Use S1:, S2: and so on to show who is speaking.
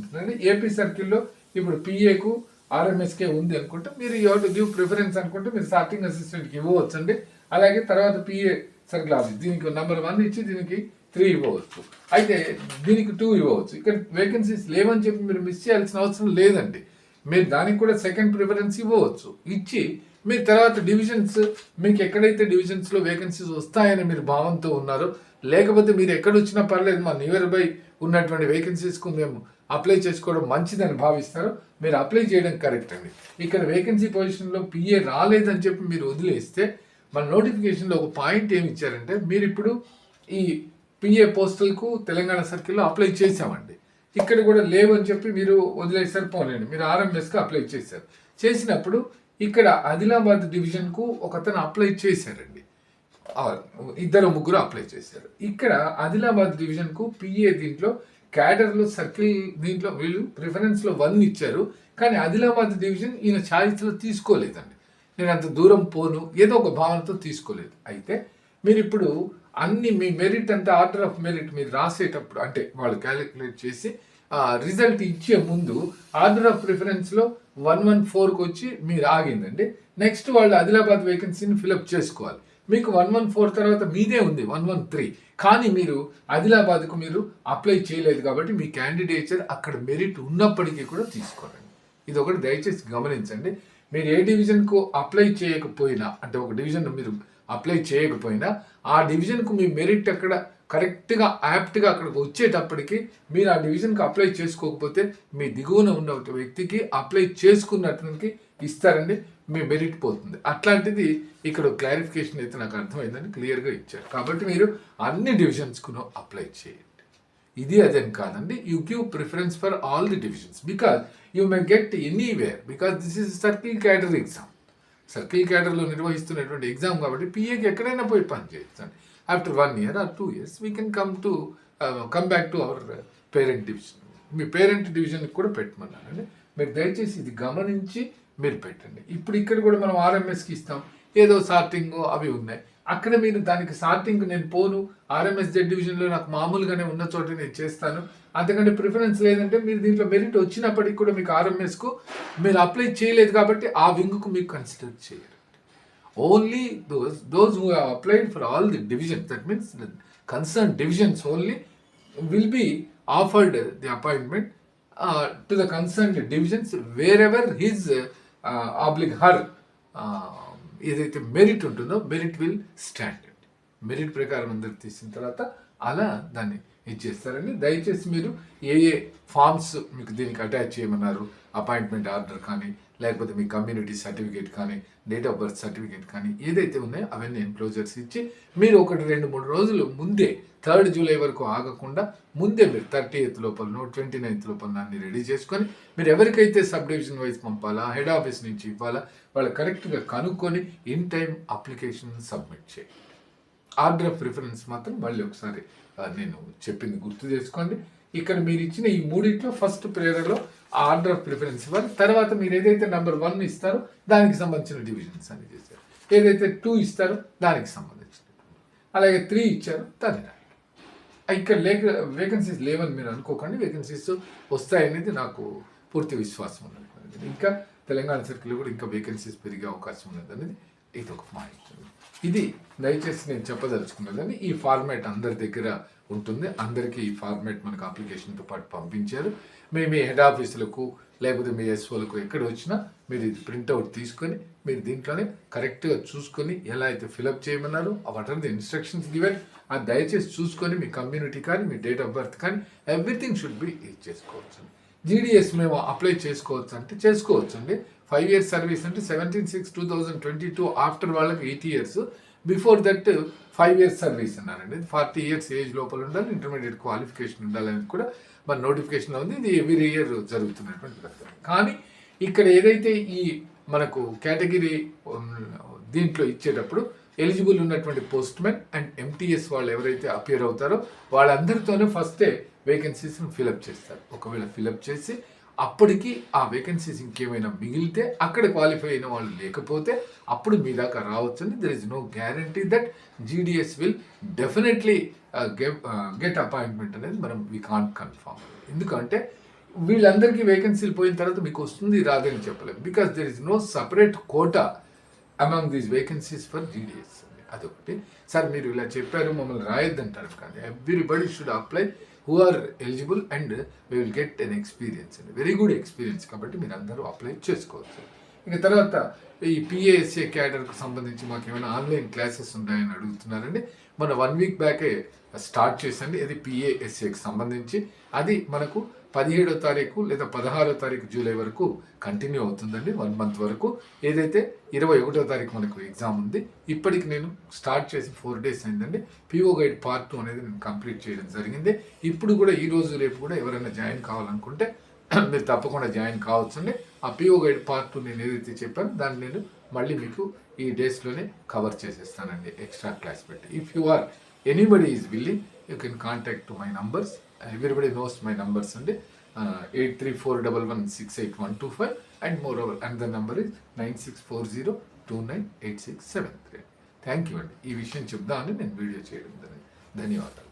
S1: ఉంటుంది. ఏపీ సర్కిల్లో ఇప్పుడు పిఏకు ఆర్ఎంఎస్కే ఉంది అనుకుంటే మీరు యూ టు గివ్ ప్రిఫరెన్స్ అనుకుంటే మీరు సార్టింగ్ అసిస్టెంట్కి ఇవ్వవచ్చు అండి. అలాగే తర్వాత పిఏ సర్కిల్ ఆఫీస్ దీనికి నెంబర్ 1 ఇచ్చి దీనికి 3 ఇవ్వవచ్చు. అయితే దీనికి 2 ఇవ్వవచ్చు. ఇక్కడ వేకెన్సీస్ లేవని చెప్పి మీరు మిస్ చేయాల్సిన అవసరం లేదండి. మీరు దానికి కూడా సెకండ్ ప్రిఫరెన్స్ ఇవ్వవచ్చు. ఇచ్చి మీరు తర్వాత డివిజన్స్ మీకు ఎక్కడైతే డివిజన్స్లో వేకెన్సీస్ వస్తాయని మీరు భావంతో ఉన్నారో, లేకపోతే మీరు ఎక్కడ వచ్చినా పర్లేదు మా నియర్ బై ఉన్నటువంటి వేకెన్సీస్కు మేము అప్లై చేసుకోవడం మంచిదని భావిస్తారో మీరు అప్లై చేయడం కరెక్ట్ అండి. ఇక్కడ వేకెన్సీ పొజిషన్లో పిఏ రాలేదని చెప్పి మీరు వదిలేస్తే మన నోటిఫికేషన్లో ఒక పాయింట్ ఏమి ఇచ్చారంటే మీరు ఇప్పుడు ఈ పిఏ పోస్టులకు తెలంగాణ సర్కిల్లో అప్లై చేసామండి, ఇక్కడ కూడా లేవని చెప్పి మీరు వదిలేసారు. పోలేండి, మీరు ఆర్ఎంఎస్కి అప్లై చేశారు. చేసినప్పుడు ఇక్కడ ఆదిలాబాద్ డివిజన్కు ఒకతను అప్లై చేశారండి, 2-3 అప్లై చేశారు. ఇక్కడ ఆదిలాబాద్ డివిజన్కు పిఏ దీంట్లో క్యాడర్లో సర్కిల్ దీంట్లో వీళ్ళు ప్రిఫరెన్స్లో 1 ఇచ్చారు. కానీ ఆదిలాబాద్ డివిజన్ ఈయన ఛాయిస్లో తీసుకోలేదండి. నేను అంత దూరం పోను ఏదో ఒక భావనతో తీసుకోలేదు. అయితే మీరు ఇప్పుడు అన్ని మీ మెరిట్ అంతా ఆర్డర్ ఆఫ్ మెరిట్ మీరు రాసేటప్పుడు అంటే వాళ్ళు క్యాలిక్యులేట్ చేసి రిజల్ట్ ఇచ్చే ముందు ఆర్డర్ ఆఫ్ ప్రిఫరెన్స్లో 114కి వచ్చి మీరు ఆగిందండి. నెక్స్ట్ వాళ్ళు ఆదిలాబాద్ వేకెన్సీని ఫిలప్ చేసుకోవాలి. మీకు 114 తర్వాత మీదే ఉంది 113, కానీ మీరు ఆదిలాబాద్కు మీరు అప్లై చేయలేదు కాబట్టి మీ క్యాండిడేచర్ అక్కడ మెరిట్ ఉన్నప్పటికీ కూడా తీసుకోరండి. ఇది ఒకటి దయచేసి గమనించండి. మీరు ఏ డివిజన్కు అప్లై చేయకపోయినా అంటే ఒక డివిజన్ మీరు అప్లై చేయకపోయినా ఆ డివిజన్కు మీ మెరిట్ అక్కడ కరెక్ట్గా యాప్ట్గా అక్కడికి వచ్చేటప్పటికి మీరు ఆ డివిజన్కి అప్లై చేసుకోకపోతే మీ దిగువన ఉన్న వ్యక్తికి అప్లై చేసుకున్నట్టుకి ఇస్తారండి, మీ మెరిట్ పోతుంది. అట్లాంటిది ఇక్కడ క్లారిఫికేషన్ అయితే నాకు అర్థమైందని క్లియర్గా ఇచ్చారు. కాబట్టి మీరు అన్ని డివిజన్స్కును అప్లై చేయండి. ఇది అదేం కాదండి. You give preference for all the divisions because you may get anywhere because this is circle cadre exam. Circle క్యాడర్లో నిర్వహిస్తున్నటువంటి ఎగ్జామ్ కాబట్టి పిఏకి ఎక్కడైనా పోయి పని చేయొచ్చండి. After 1 year or 2 years we can come back to our parent division. మీ parent డివిజన్కి కూడా పెట్టమన్నానండి. మీరు దయచేసి ఇది గమనించి మీరు పెట్టండి. ఇప్పుడు ఇక్కడ కూడా మనం ఆర్ఎంఎస్కి ఇస్తాం, ఏదో సార్టింగ్ అవి ఉన్నాయి. అక్కడ మీరు దానికి సార్టింగ్ నేను పోను, ఆర్ఎంఎస్ జెడ్ డివిజన్లో నాకు మామూలుగానే ఉన్న చోట నేను చేస్తాను, అంతకంటే ప్రిఫరెన్స్ లేదంటే మీరు దీంట్లో మెరిట్ వచ్చినప్పటికి కూడా మీకు ఆర్ఎంఎస్కు మీరు అప్లై చేయలేదు కాబట్టి ఆ వింగ్కు మీకు కన్సిడర్ చేయరు. Only those who have applied for all the divisions, that means the concerned divisions only will be offered the appointment to the concerned divisions wherever his her ఏదైతే మెరిట్ ఉంటుందో మెరిట్ విల్ స్టాండ్. మెరిట్ ప్రకారం అందరికి తీసిన తర్వాత అలా దాన్ని ఇచ్చేస్తారండి. దయచేసి మీరు ఏ ఫామ్స్ మీకు దీనికి అటాచ్ చేయమన్నారు, అపాయింట్మెంట్ ఆర్డర్ కానీ లేకపోతే మీ కమ్యూనిటీ సర్టిఫికేట్ కానీ డేట్ ఆఫ్ బర్త్ సర్టిఫికేట్ కానీ ఏదైతే ఉన్నాయో అవన్నీ ఎన్క్లోజర్స్ ఇచ్చి మీరు 1-2-3 రోజులు ముందే 3rd July వరకు ఆగకుండా ముందే మీరు 30th లోపల 29th లోపల అన్ని రెడీ చేసుకొని మీరు ఎవరికైతే సబ్ డివిజన్ వైజ్ పంపాలా హెడ్ ఆఫీస్ నుంచి ఇవ్వాలా వాళ్ళు కరెక్ట్గా కనుక్కొని ఇన్ టైం అప్లికేషన్ సబ్మిట్ చేయండి. ఆర్డర్ ఆఫ్ ప్రిఫరెన్స్ మాత్రం మళ్ళీ ఒకసారి నేను చెప్పింది గుర్తు చేసుకోండి. ఇక్కడ మీరు ఇచ్చిన ఈ 3 ఫస్ట్ ప్రేయర్లో ఆర్డర్ ఆఫ్ ప్రిఫరెన్స్ ఇవ్వాలి. తర్వాత మీరు ఏదైతే నెంబర్ 1 ఇస్తారో దానికి సంబంధించిన డివిజన్స్ అని చేశారు, ఏదైతే 2 ఇస్తారో దానికి సంబంధించిన, అలాగే 3 ఇచ్చారో దాన్ని రాయండి. ఇక్కడ వేకెన్సీస్ లేవని మీరు అనుకోకండి, వేకెన్సీస్ వస్తాయనేది నాకు పూర్తి విశ్వాసం ఉన్నది. ఇంకా తెలంగాణ సర్కిల్లో కూడా ఇంకా వేకెన్సీస్ పెరిగే అవకాశం ఉన్నది అనేది ఇది ఒక మాహితి. ఇది దయచేసి నేను చెప్పదలుచుకున్నదని. ఈ ఫార్మాట్ అందరి దగ్గర ఉంటుంది, అందరికీ ఈ ఫార్మాట్ మనకు అప్లికేషన్తో పాటు పంపించారు. మీ హెడ్ ఆఫీసులకు లేకపోతే మీ ఎస్ఓలకు ఎక్కడ వచ్చినా మీరు ఇది ప్రింట్అవుట్ తీసుకొని మీరు దీంట్లోనే కరెక్ట్గా చూసుకొని ఎలా అయితే ఫిలప్ చేయమన్నారో what are the instructions given అది దయచేసి చూసుకొని మీ కమ్యూనిటీ కానీ మీ డేట్ ఆఫ్ బర్త్ కానీ ఎవ్రీథింగ్ షుడ్ బి చేసుకోవచ్చు. జీడిఎస్ మేము అప్లై చేసుకోవచ్చు అంటే చేసుకోవచ్చు అండి. 5 years సర్వీస్ అంటే 17/6/2022 ఆఫ్టర్ వాళ్ళకి 8 years, before that 5 years service అన్నారండి. 40 years ఏజ్ లోపల ఉండాలి, ఇంటర్మీడియట్ క్వాలిఫికేషన్ ఉండాలని కూడా మన నోటిఫికేషన్లో ఉంది. ఇది ఎవ్రీ ఇయర్ జరుగుతున్నటువంటి ప్రక్రియ. కానీ ఇక్కడ ఏదైతే ఈ మనకు కేటగిరీ దీంట్లో ఇచ్చేటప్పుడు ఎలిజిబుల్ ఉన్నటువంటి పోస్ట్ మెన్ అండ్ ఎంటీఎస్ వాళ్ళు ఎవరైతే అపియర్ అవుతారో వాళ్ళందరితోనే ఫస్టే వేకెన్సీస్ని ఫిలప్ చేస్తారు. ఒకవేళ ఫిలప్ చేసి అప్పటికి ఆ వేకెన్సీస్ ఇంకేమైనా మిగిలితే అక్కడ క్వాలిఫై అయిన వాళ్ళు లేకపోతే అప్పుడు మీ దాకా రావచ్చండి. There is no guarantee that GDS will definitely get appointment అనేది మనం వీ కాంట్ కన్ఫర్మ్. ఎందుకంటే వీళ్ళందరికీ వేకెన్సీలు పోయిన తర్వాత మీకు వస్తుంది రాదని చెప్పలేము, because there is no separate quota among these vacancies for GDS. అదొకటి. సార్ మీరు ఇలా చెప్పారు మమ్మల్ని రాయొద్దంటారు, కానీ everybody should apply who are eligible and we will get an experience అండి, వెరీ గుడ్ ఎక్స్పీరియన్స్. కాబట్టి మీరు అందరూ అప్లై చేసుకోవచ్చు. ఇక తర్వాత ఈ పిఏఎస్ఏ క్యాడర్కు సంబంధించి మాకు ఏమైనా ఆన్లైన్ క్లాసెస్ ఉన్నాయని అడుగుతున్నారండి. మన 1 వీక్ బ్యాకే స్టార్ట్ చేసండి. ఇది పిఏఎస్ఏకి సంబంధించి. అది మనకు 17వ తారీఖు లేదా 16వ తారీఖు జూలై వరకు కంటిన్యూ అవుతుందండి, 1 మంత్ వరకు. ఏదైతే 21వ తారీఖు మనకు ఎగ్జామ్ ఉంది. ఇప్పటికి నేను స్టార్ట్ చేసి 4 days అయిందండి. పిఓ గైడ్ పార్ట్ 2 అనేది నేను కంప్లీట్ చేయడం జరిగింది. ఇప్పుడు కూడా ఈ రోజు రేపు కూడా ఎవరైనా జాయిన్ కావాలనుకుంటే మీరు తప్పకుండా జాయిన్ కావచ్చండి. ఆ పిఓ గైడ్ పార్ట్ 2 నేను ఏదైతే చెప్పానో దాన్ని నేను మళ్ళీ మీకు ఈ డేస్లోనే కవర్ చేసేస్తానండి, ఎక్స్ట్రా క్లాస్ పెట్టి. If you are anybody is willing you can contact to my numbers. Everybody knows my numbers అండి. 8341168125 and moreover and the number is 9640298673. Thank you అండి. ఈ విషయం చెప్దామని నేను వీడియో చేయడం జరిగింది. ధన్యవాదాలు.